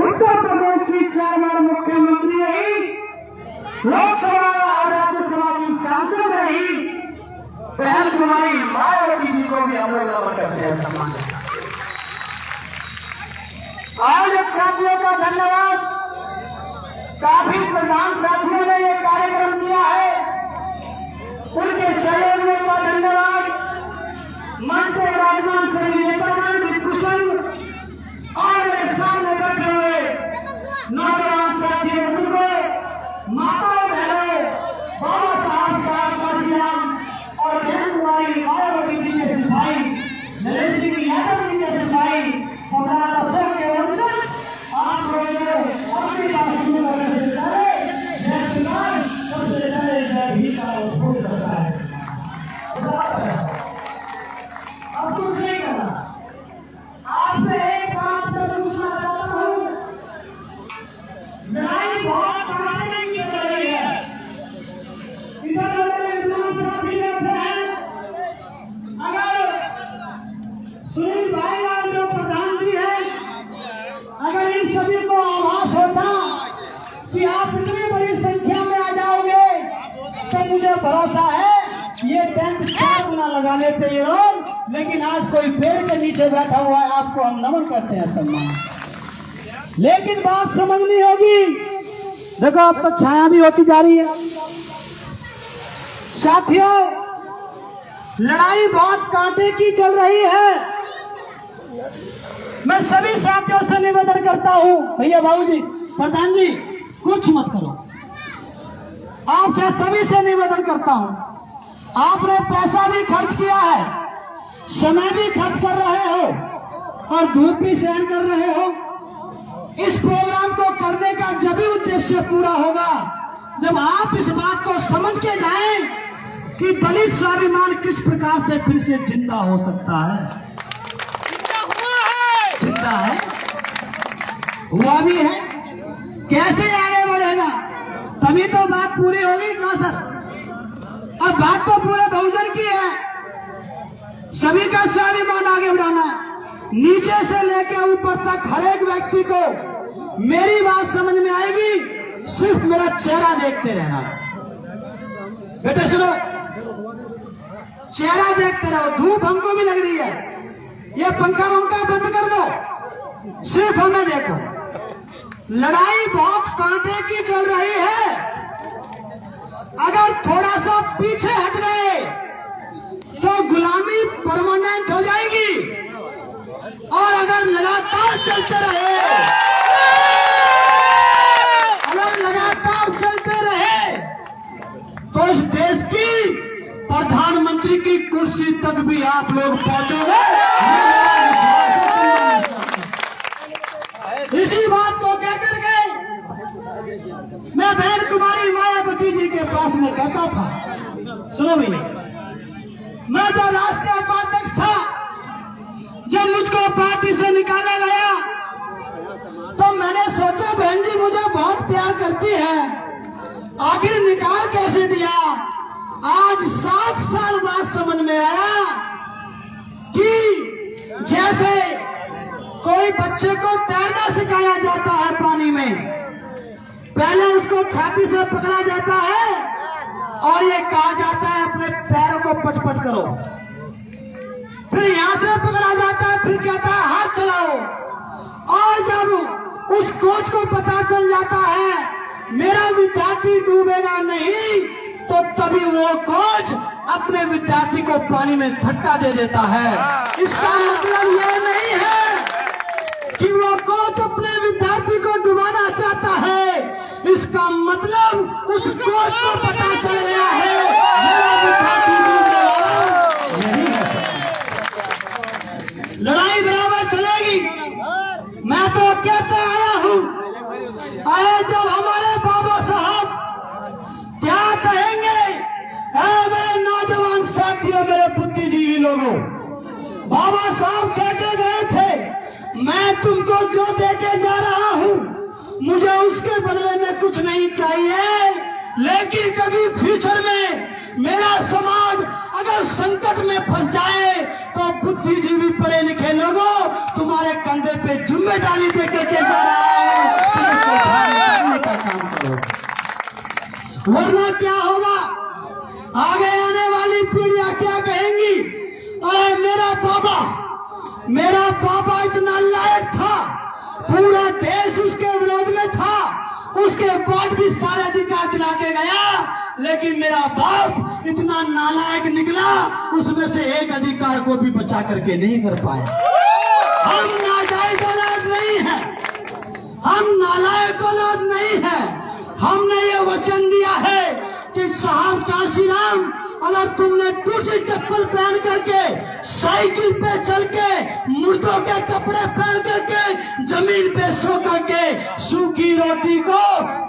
उत्तर प्रदेश की 4 बार मुख्यमंत्री रही, लोकसभा और राज्यसभा की सांसद रही बहन कुमारी मायावती जी को भी हम लोग नमन करते हैं, सम्मान करते हैं। आयोजक साथियों का धन्यवाद। काफी प्रधान साथियों ने ये कार्यक्रम किया है, उनके सहयोगियों का धन्यवाद। मंच पर विराजमान सभी नेतागण, विकुशल और मेरे सामने बैठे हुए नौजवान साथियों, बुजुर्गों, माताओं, बहनों, बाबा साहब काशीराम और बहन कुमारी मायावती जी के सिपाही, नरेश सिंह यादव जी के सिपाही, सम्राट अशोक के वंशज, आप लोगों को अपनी बात शुरू करने से पहले जय श्री राम, सबसे पहले जय भीम का उपभोग करता है। अब कुछ नहीं करना, आपसे एक बात मैं पूछना चाहता हूँ। लड़ाई बहुत कांटे की चल रही है, इधर मेरे विद्वान साथी बैठे हैं। अगर सुनील भाई और जो प्रधान जी है, अगर इन सभी को आभास होता कि आप इतनी बड़ी संख्या में आ जाओगे तो मुझे भरोसा है ये टेंट 4 गुना लगा लेते ये लोग। लेकिन आज कोई पेड़ के नीचे बैठा हुआ है, आपको हम नमन करते हैं, सम्मान। लेकिन बात समझनी होगी। देखो अब तो छाया भी होती जा रही है। साथियों, लड़ाई बहुत कांटे की चल रही है। मैं सभी साथियों से निवेदन करता हूं, भैया बाबूजी, प्रधान जी, कुछ मत करो। आपसे सभी से निवेदन करता हूं, आपने पैसा भी खर्च किया है, समय भी खर्च कर रहे हो और धूप भी सहन कर रहे हो। इस प्रोग्राम को करने का जब भी उद्देश्य पूरा होगा जब आप इस बात को समझ के जाएं कि दलित स्वाभिमान किस प्रकार से फिर से जिंदा हो सकता है। जिंदा है, हुआ भी है, कैसे आगे बढ़ेगा, तभी तो बात पूरी होगी। कहां सर, अब बात तो पूरे बहुजन की है, सभी का स्वाभिमान आगे बढ़ाना, नीचे से लेकर ऊपर तक हर एक व्यक्ति को मेरी बात समझ में आएगी, सिर्फ मेरा चेहरा देखते रहना। बेटे सुनो, चेहरा देखते रहो। धूप हमको भी लग रही है, ये पंखा वंखा बंद कर दो, सिर्फ हमें देखो। लड़ाई बहुत कांटे की चल रही है। अगर थोड़ा सा पीछे हट गए तो गुलामी परमानेंट हो जाएगी, और अगर लगातार चलते रहे, तो इस देश की प्रधानमंत्री की कुर्सी तक भी आप लोग पहुंचोगे। इसी बात को कहकर के मैं बहन कुमारी मायावती जी के पास में कहता था, सुनो भैया, मैं तो राष्ट्रीय उपाध्यक्ष था, जब मुझको पार्टी से निकाला गया तो मैंने सोचा बहन जी मुझे बहुत प्यार करती है, आखिर निकाल कैसे दिया। आज 7 साल बाद समझ में आया कि जैसे कोई बच्चे को तैरना सिखाया जाता है पानी में, पहले उसको छाती से पकड़ा जाता है और ये कहा जाता है अपने पैरों को पटपट करो, फिर यहां से पकड़ा जाता है, फिर कहता है हाथ चलाओ, और जब उस कोच को पता चल जाता है मेरा विद्यार्थी डूबेगा नहीं, तो तभी वो कोच अपने विद्यार्थी को पानी में धक्का दे देता है। इसका मतलब ये नहीं है कि वो कोच अपने विद्यार्थी को डुबाना चाहता है, इसका मतलब उस कोच को पता चल गया है मेरा विद्यार्थी डूबने वाला नहीं है। लड़ाई बराबर चलेगी। मैं तो कहता आया हूं, आए जब हमारे बाबा साहब क्या कहेंगे, मेरे नौजवान साथियों, मेरे बुद्धिजीवी लोगों, बाबा साहब कहते गए थे मैं तुमको जो देके जा रहा हूं मुझे उसके बदले में कुछ नहीं चाहिए, लेकिन कभी फ्यूचर में मेरा समाज अगर संकट में फंस जाए तो बुद्धिजीवी पढ़े लिखे लोगों तुम्हारे कंधे पे जिम्मेदारी देके के जा रहा है, तुम उसको ध्यान रखने का काम करो, वरना क्या होगा? आगे आने वाली पीढ़ियां क्या कहेंगी? अरे मेरा बाबा इतना लायक था, पूरा देश उसके विरोध में था, उसके बाद भी सारे अधिकार दिला के गया, लेकिन मेरा बाप इतना नालायक निकला, उसमें से एक अधिकार को भी बचा करके नहीं कर पाया। हम नाजायज औलाद नहीं है, हम नालायक औलाद नहीं है। हमने ये वचन दिया है कि साहब काशीराम, अगर तुमने दूसरी चप्पल पहन करके, साइकिल पे चल के, मुर्दों के कपड़े पहन करके, जमीन पे सो करके, सूखी रोटी को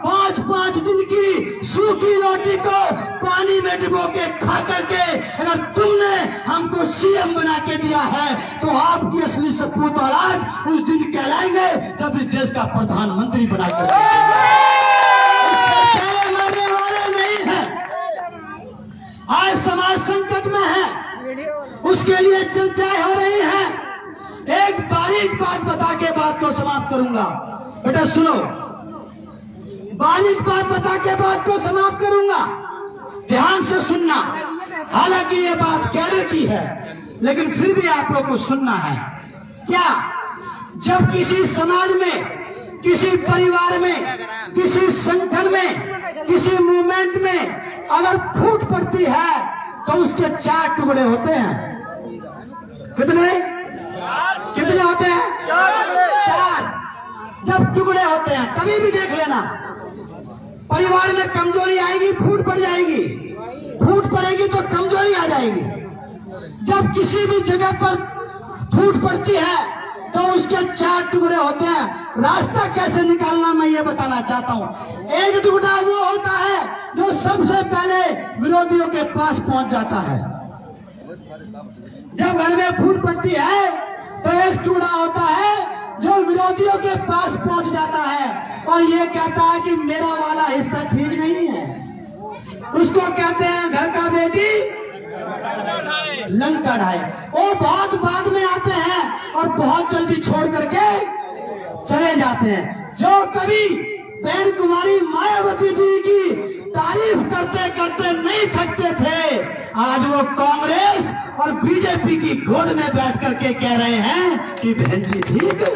5-5 दिन की सूखी रोटी को पानी में डुबो के खा करके, अगर तुमने हमको सीएम बना के दिया है, तो आपकी असली सपूत औलाद उस दिन कहलाएंगे जब इस देश का प्रधानमंत्री बना कर आज समाज संकट में है, उसके लिए चर्चाएं हो रही हैं। एक बारीक बात बता के बात को समाप्त करूंगा। बेटा सुनो, बारीक बात बता के बात को समाप्त करूंगा, ध्यान से सुनना। हालांकि ये बात कहने की है, लेकिन फिर भी आप लोग को सुनना है। क्या जब किसी समाज में, किसी परिवार में, किसी संगठन में, किसी मूवमेंट में अगर फूट पड़ती है तो उसके 4 टुकड़े होते हैं। कितने होते हैं? 4। जब टुकड़े होते हैं, कभी भी देख लेना, परिवार में कमजोरी आएगी, फूट पड़ जाएगी, फूट पड़ेगी तो कमजोरी आ जाएगी। जब किसी भी जगह पर फूट पड़ती है तो उसके 4 टुकड़े होते हैं। रास्ता कैसे निकालना मैं ये बताना चाहता हूँ। एक टुकड़ा वो होता है जो सबसे पहले विरोधियों के पास पहुंच जाता है। जब घर में फूट पड़ती है तो एक टुकड़ा होता है जो विरोधियों के पास पहुंच जाता है और ये कहता है कि मेरा वाला हिस्सा ठीक नहीं है। उसको कहते हैं घर का बेटी लंका ढाए। वो बहुत बाद में आते हैं और बहुत जल्दी छोड़ करके चले जाते हैं। जो कभी बहन कुमारी मायावती जी की तारीफ करते करते नहीं थकते थे, आज वो कांग्रेस और बीजेपी की गोद में बैठ करके कह रहे हैं कि बहन जी ठीक है।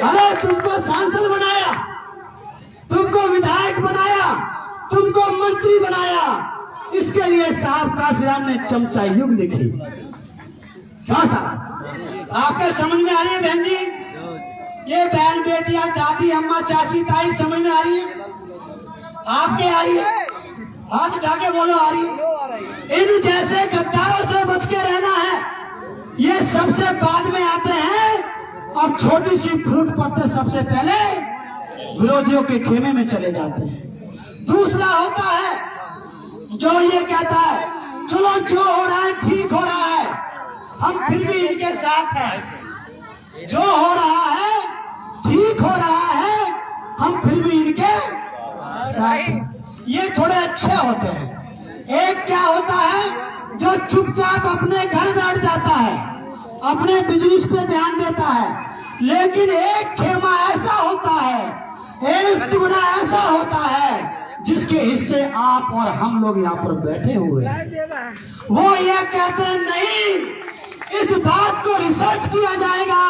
अरे तुमको सांसद बनाया, तुमको विधायक बनाया, तुमको मंत्री बनाया, इसके लिए साहब काशीराम ने चमचा युग लिखी। क्या साहब आपके समझ में आ रही है बहन जी? ये बहन बेटियां, दादी, अम्मा, चाची, ताई समझ में आ रही है? आपके आ रही है? हाथ उठा के बोलो आ रही है। इन जैसे गद्दारों से बच के रहना है। ये सबसे बाद में आते हैं और छोटी सी फूट पड़ते सबसे पहले विरोधियों के खेमे में चले जाते हैं। दूसरा होता है जो ये कहता है चलो जो हो रहा है ठीक हो रहा है, हम फिर भी इनके साथ हैं। जो हो रहा है ठीक हो रहा है, हम फिर भी इनके साथ हैं। ये थोड़े अच्छे होते हैं। एक क्या होता है जो चुपचाप अपने घर बैठ जाता है, अपने बिजनेस पे ध्यान देता है। लेकिन एक खेमा ऐसा होता है, एक टुकड़ा ऐसा होता है जिसके हिस्से आप और हम लोग यहाँ पर बैठे हुए हैं। वो ये कहते हैं नहीं, इस बात को रिसर्च किया जाएगा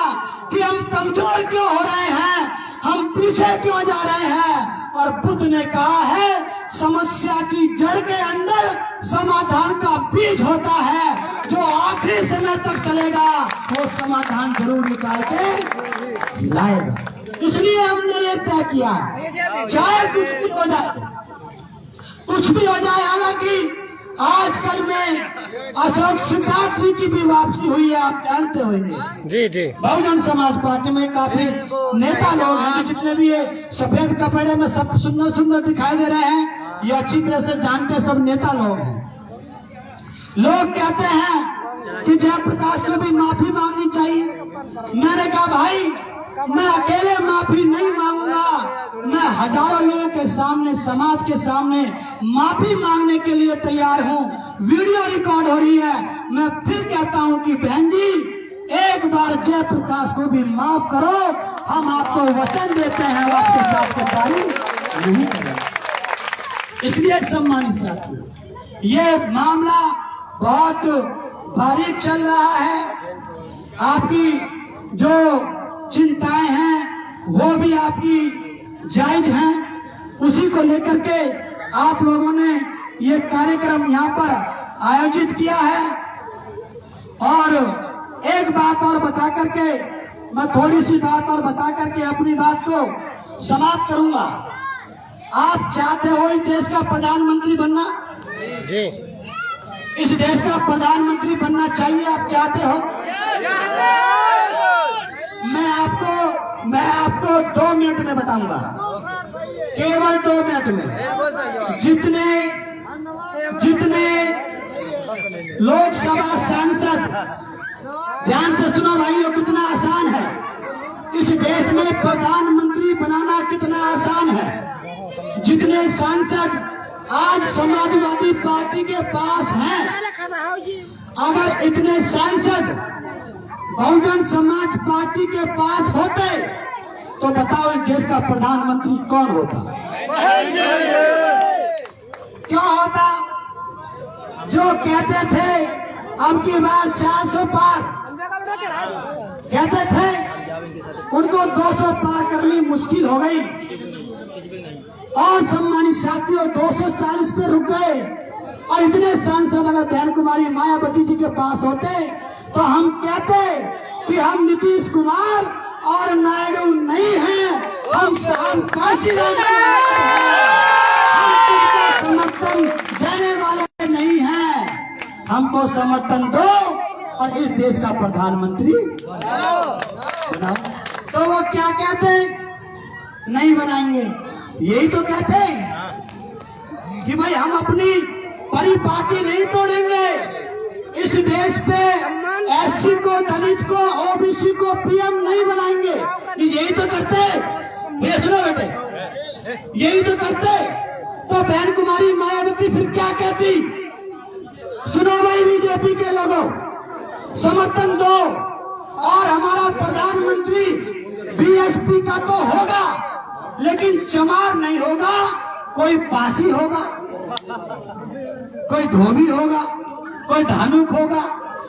कि हम कमजोर क्यों हो रहे हैं, हम पीछे क्यों जा रहे हैं। और बुद्ध ने कहा है समस्या की जड़ के अंदर समाधान का बीज होता है, जो आखिरी समय तक चलेगा वो समाधान जरूर निकाल के लाएगा। इसलिए हमने ये तय किया है, चाहे कुछ हो जाए, कुछ भी हो जाए। हालांकि आजकल में अशोक सिद्धार्थ जी की भी वापसी हुई है, आप जानते होंगे। जी जी। बहुजन समाज पार्टी में काफी नेता लोग हैं, जितने भी ये सफेद कपड़े में सब सुंदर सुंदर दिखाई दे रहे हैं, ये अच्छी तरह से जानते सब नेता लोग हैं। लोग कहते हैं कि जयप्रकाश को भी माफी मांगनी चाहिए। मैंने कहा भाई मैं अकेले माफी नहीं मांगूंगा, मैं हजारों लोगों के सामने, समाज के सामने माफी मांगने के लिए तैयार हूं। वीडियो रिकॉर्ड हो रही है। मैं फिर कहता हूं कि बहन जी एक बार जयप्रकाश को भी माफ करो, हम आपको वचन देते हैं आपके साथ गद्दारी नहीं करेंगे। इसलिए सम्मानित साथियों, ये मामला बहुत बारीक चल रहा है। आपकी जो चिंताएं हैं वो भी आपकी जायज हैं। उसी को लेकर के आप लोगों ने ये कार्यक्रम यहाँ पर आयोजित किया है। और एक बात और बता करके, मैं थोड़ी सी बात और बता करके अपनी बात को समाप्त करूंगा। आप चाहते हो इस देश का प्रधानमंत्री बनना? जी। इस देश का प्रधानमंत्री बनना चाहिए, आप चाहते हो? मैं आपको 2 मिनट में बताऊंगा, केवल 2 मिनट में। जितने लोकसभा सांसद, ध्यान से सुनो भाइयों, कितना आसान है इस देश में प्रधानमंत्री बनाना, कितना आसान है। जितने सांसद आज समाजवादी पार्टी के पास हैं, अगर इतने सांसद बहुजन समाज पार्टी के पास होते तो बताओ इस देश का प्रधानमंत्री कौन होता? क्यों होता? जो कहते थे अब की बार 400 पार कहते थे, उनको 200 पार करनी मुश्किल हो गई। और सम्मानित साथियों, 240 पे रुक गए। और इतने सांसद अगर बहन कुमारी मायावती जी के पास होते तो हम कहते कि हम नीतीश कुमार और नायडू नहीं हैं, हम साहब काशीराम समर्थन देने वाले नहीं हैं। हमको समर्थन दो और इस देश का प्रधानमंत्री बनाओ। तो वो क्या कहते? नहीं बनाएंगे। यही तो कहते हैं कि भाई हम अपनी परिपाटी नहीं तोड़ेंगे। इस देश पे एससी को, दलित को, ओबीसी को पीएम नहीं बनाएंगे। यही तो करते। सुनो बेटे, यही तो करते। तो बहन कुमारी मायावती फिर क्या कहती? सुनो भाई बीजेपी के लोगों, समर्थन दो और हमारा प्रधानमंत्री बीएसपी का तो होगा, लेकिन चमार नहीं होगा, कोई पासी होगा, कोई धोबी होगा, कोई धानुक होगा,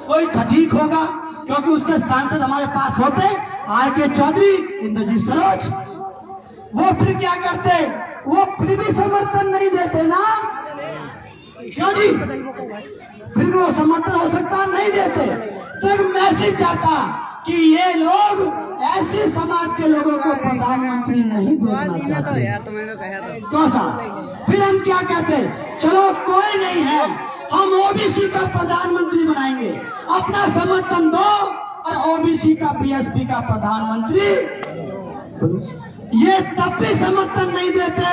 कोई खटीक होगा। क्योंकि उसके सांसद हमारे पास होते आर.के. चौधरी, इंद्रजीत सरोज। वो फिर क्या करते? वो फिर भी समर्थन नहीं देते ना। क्यों जी? फिर वो समर्थन हो सकता नहीं देते। तो एक मैसेज जाता कि ये लोग ऐसे समाज के लोगों को प्रधानमंत्री नहीं देखना चाहते। तो साहब फिर हम क्या कहते? चलो कोई नहीं है, हम ओबीसी का प्रधानमंत्री बनाएंगे। अपना समर्थन दो और ओबीसी का, बीएसपी का प्रधानमंत्री। ये तब भी समर्थन नहीं देते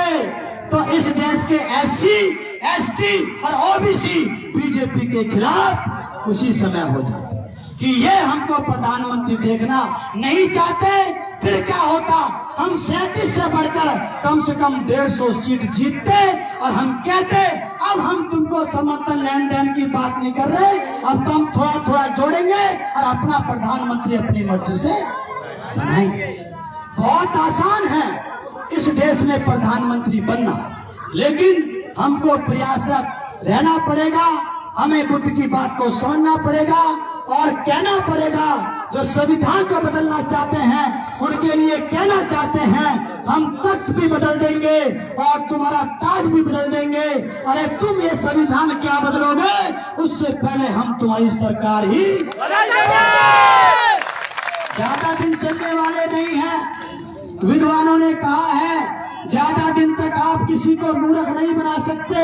तो इस देश के एससी, एसटी और ओबीसी बीजेपी के खिलाफ उसी समय हो जाते कि ये हमको प्रधानमंत्री देखना नहीं चाहते। फिर क्या होता? हम 37 से बढ़कर कम से कम 150 सीट जीतते और हम कहते अब हम तुमको समर्थन लेन देन की बात नहीं कर रहे, अब तो हम थोड़ा थोड़ा जोड़ेंगे और अपना प्रधानमंत्री अपनी मर्जी से बनाएंगे। बहुत आसान है इस देश में प्रधानमंत्री बनना, लेकिन हमको प्रयासरत रहना पड़ेगा। हमें बुद्ध की बात को समझना पड़ेगा और कहना पड़ेगा। जो संविधान को बदलना चाहते हैं उनके लिए कहना चाहते हैं हम तख्त भी बदल देंगे और तुम्हारा ताज भी बदल देंगे। अरे तुम ये संविधान क्या बदलोगे, उससे पहले हम तुम्हारी सरकार ही ज्यादा दिन चलने वाले नहीं है। विद्वानों ने कहा है ज्यादा दिन तक आप किसी को मूर्ख नहीं बना सकते।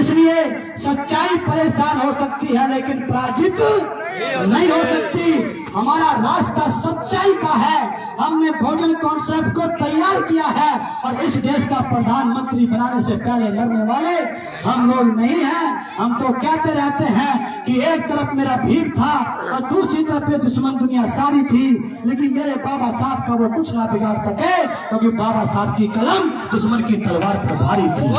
इसलिए सच्चाई परेशान हो सकती है लेकिन पराजित नहीं हो सकती। हमारा रास्ता सच्चाई का है। हमने भोजन कॉन्सेप्ट को तैयार किया है और इस देश का प्रधानमंत्री बनाने से पहले मरने वाले हम लोग नहीं हैं। हम तो कहते रहते हैं कि एक तरफ मेरा भीम था और दूसरी तरफ ये दुश्मन दुनिया सारी थी, लेकिन मेरे बाबा साहब का वो कुछ ना बिगाड़ सके क्योंकि बाबा साहब की कलम दुश्मन की तलवार पर भारी थी।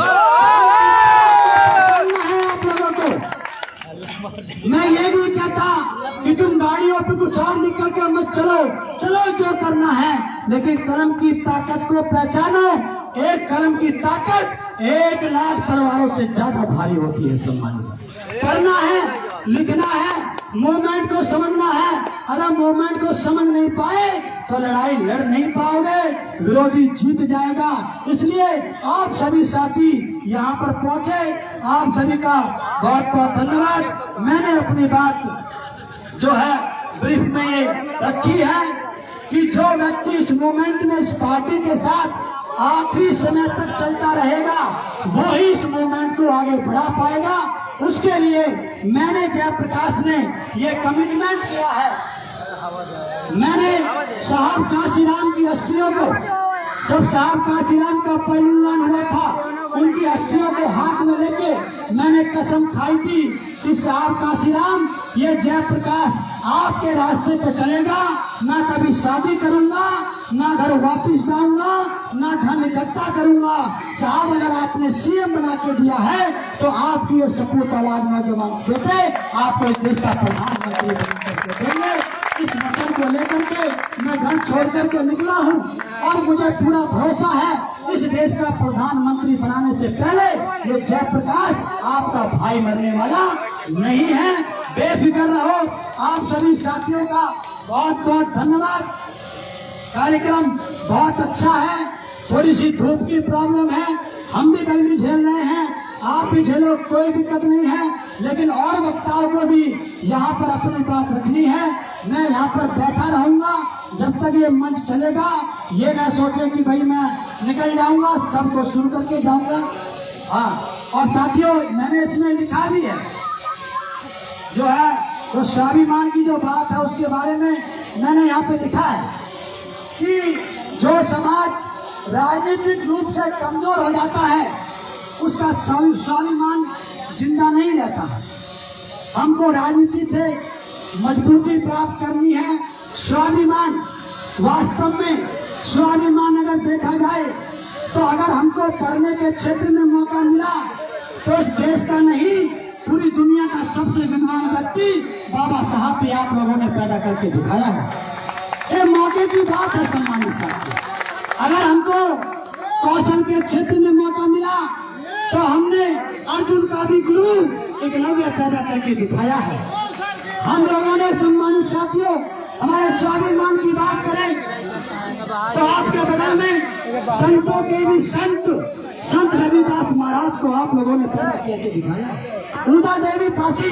आप लोगों को मैं ये नहीं कहता कि तुम गाड़ियों पे कुछ और निकल कर मत चलो, चलो जो करना है, लेकिन कलम की ताकत को पहचानो। एक कलम की ताकत 1 लाख तलवारों से ज्यादा भारी होती है। सम्मानित, पढ़ना है, लिखना है, मूवमेंट को समझना है। अगर मूवमेंट को समझ नहीं पाए तो लड़ाई लड़ नहीं पाओगे, विरोधी जीत जाएगा। इसलिए आप सभी साथी यहाँ पर पहुंचे, आप सभी का बहुत बहुत धन्यवाद। मैंने अपनी बात जो है ब्रीफ में ये रखी है कि जो व्यक्ति इस मूवमेंट में, इस पार्टी के साथ आखिरी समय तक चलता रहेगा, वो ही इस मूवमेंट को आगे बढ़ा पाएगा। उसके लिए मैंने जयप्रकाश ने ये कमिटमेंट किया है। मैंने साहब काशीराम की अस्थियों को, जब साहब काशीराम का परिनिर्वाण हुआ था, उनकी अस्थियों को हाथ में लेके मैंने कसम खाई थी कि साहब काशीराम, ये जयप्रकाश आपके रास्ते पे चलेगा, ना कभी शादी करूंगा, ना घर वापस जाऊंगा, ना धन इकट्ठा करूंगा। साहब, अगर आपने सीएम बना के दिया है तो आपकी ये सपूत औलाद नौजवान बेटे आपको इस देश का प्रधानमंत्री बना करके देंगे। इस वचन को लेकर के मैं घर छोड़ करके निकला हूँ और मुझे पूरा भरोसा है इस देश का प्रधानमंत्री बनाने से पहले ये जयप्रकाश आपका भाई मरने वाला नहीं है। बेफिक्र रहो। आप सभी साथियों का बहुत बहुत धन्यवाद। कार्यक्रम बहुत अच्छा है। थोड़ी सी धूप की प्रॉब्लम है, हम भी गर्मी झेल रहे हैं, आप भी झेलो, कोई दिक्कत नहीं है। लेकिन और वक्ताओं को भी यहाँ पर अपनी बात रखनी है। मैं यहाँ पर बैठा रहूंगा जब तक ये मंच चलेगा। ये ना सोचे कि भाई मैं निकल जाऊंगा, सबको सुन करके जाऊंगा। हाँ, और साथियों, मैंने इसमें लिखा भी है जो है तो स्वाभिमान की जो बात है उसके बारे में मैंने यहाँ पे लिखा है कि जो समाज राजनीतिक रूप से कमजोर हो जाता है उसका स्वाभिमान जिंदा नहीं रहता है। हमको राजनीति से मजबूती प्राप्त करनी है। स्वाभिमान, वास्तव में स्वाभिमान अगर देखा जाए तो अगर हमको पढ़ने के क्षेत्र में मौका मिला तो इस देश का नहीं, पूरी दुनिया का सबसे विद्वान व्यक्ति बाबा साहब भी आप लोगों ने पैदा करके दिखाया है। ये मौके की बात है। सम्मानित साथी, अगर हमको कौशल के क्षेत्र में मौका मिला तो हमने अर्जुन का भी गुरु एकलव्य पैदा करके दिखाया है। हम लोगों ने, सम्मानित साथियों, हमारे स्वाभिमान की बात करें तो आपके बगल में संतों के भी संत रविदास महाराज को आप लोगों ने पैदा करके दिखाया है। उदा देवी पासी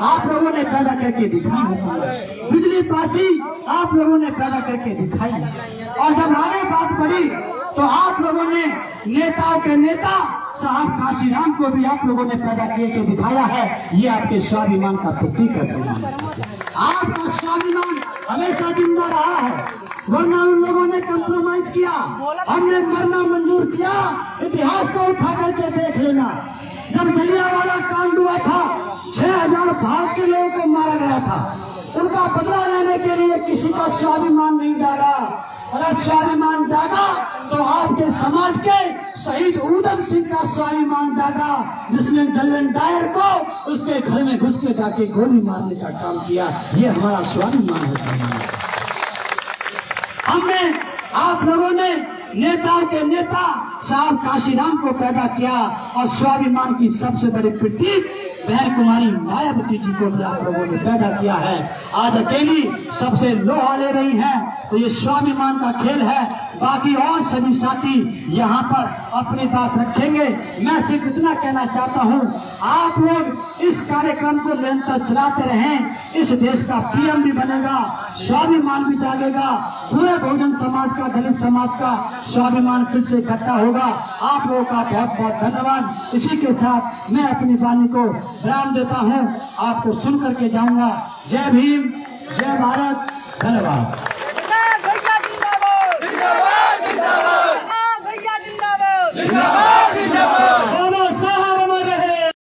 आप लोगों ने पैदा करके दिखाई है। बिजली पासी आप लोगों ने पैदा करके दिखाई है। और जब आगे बात बढ़ी तो आप लोगों ने नेताओं के नेता साहब काशीराम को भी आप लोगों ने पैदा करके दिखाया है। ये आपके स्वाभिमान का प्रतीक है। सम्मान, आपका स्वाभिमान हमेशा जिंदा रहा है, वरना उन लोगों ने कंप्रोमाइज किया। हमने मरना मंजूर किया। इतिहास को उठा करके देख लेना। जब जलियांवाला कांड हुआ था, 6000 भारत के लोगों को मारा गया था। उनका बदला लेने के लिए किसी का स्वाभिमान नहीं जागा। अगर स्वाभिमान जागा तो आपके समाज के शहीद ऊधम सिंह का स्वाभिमान जागा, जिसने जलन डायर को उसके घर में घुस के जाके गोली मारने का काम किया। ये हमारा स्वाभिमान है। हमने, आप लोगों ने नेताओं के नेता साहब काशीराम को पैदा किया और स्वाभिमान की सबसे बड़ी प्रतीक बहन कुमारी मायावती जी को भी आप लोगों ने पैदा किया है। आज अकेली सबसे लोहा ले रही हैं, तो ये स्वाभिमान का खेल है। बाकी और सभी साथी यहाँ पर अपनी बात रखेंगे। मैं सिर्फ इतना कहना चाहता हूँ, आप लोग इस कार्यक्रम को निरंतर चलाते रहें। इस देश का पीएम भी बनेगा, स्वाभिमान भी जागेगा, पूरे बहुजन समाज का, दलित समाज का स्वाभिमान फिर से इकट्ठा होगा। आप लोगों का बहुत बहुत धन्यवाद। इसी के साथ मैं अपनी वाणी को विराम देता हूँ। आपको सुन करके जाऊंगा। जय भीम, जय भारत, धन्यवाद।